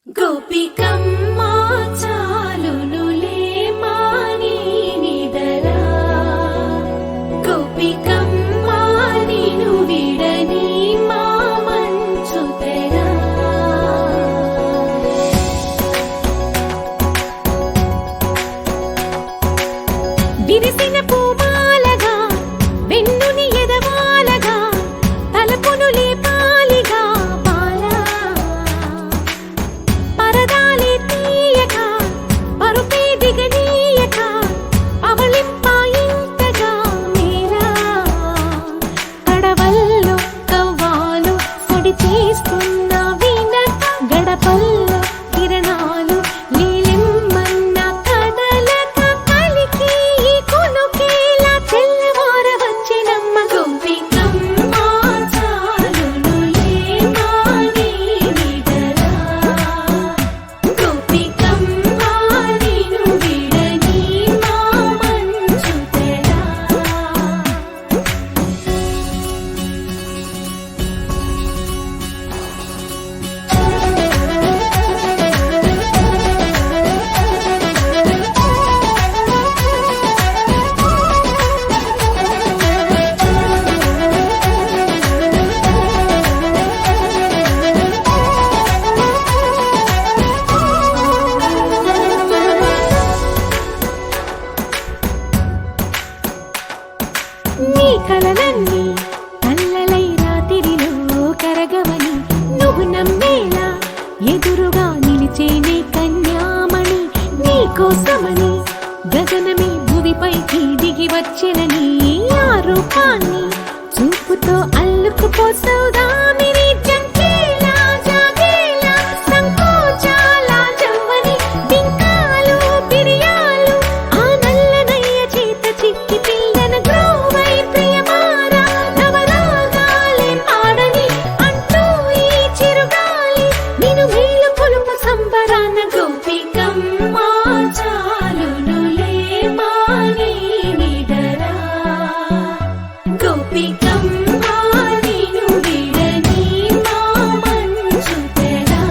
గోపికమ్మా చాలునులే మాని నిదరా గోపికమ్మా నిను విడని మా మంచు తెరా విరిసిన పూమాలగా వెన్నుని ఎదవాలగా తలపును లేపాలిగా బాలా పరదాలే తీయక పరుపే దిగనీయక అవలింపాయింతగా మేరా కడవల్లో కవ్వాలు సడి చేస్తున్న వీణత గడపల్లో కిరణాలు లీలిమ్మన్న కదలక కలికి ఈ కొనుకేలా తెల్లవార వచ్చినమ్మ గోపికమ్మా చాలునులే మాని నిదరా గోపికమ్మా నిను విడని మా మంచు తెరా నీ కలలన్నీ కల్లలై రాత్రిలో కరగవని నువ్వు నమ్మేలా ఎదురుగా నిలిచేనే కన్యామణి నీ కోసమని గగనమే భువిపైకి దిగి వచ్చెనని ఆ రూపాన్ని చూపుతో అల్లుకుపోసౌదామిని జంకేలా జాగేలా సంకోచాల జవ్వని బింకాలు బిరియాలు ఆ నల్లనయ్య చేత చిక్కి పిల్లన గ్రోవై ప్రియమారా నవరాగాలే పాడని అంటూ ఈ చిరుగాలి నిను మేలు కొలుపు సంబరాన గోపికమ్మా చాలునులే మాని నిదరా గోపికమ్మా నిను విడని మా మంచు తెరా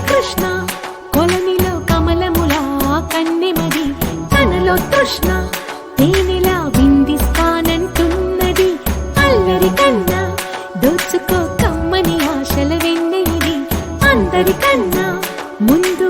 కృష్ణ కొలనిలో కమలములా కన్నెమది తనలో తృష్ణ తేనెలా విందిస్తానంటున్నది అల్లరి కన్నా దోచుకో కమ్మని ఆశల వెన్నెయిది అందరికన్నా ముందు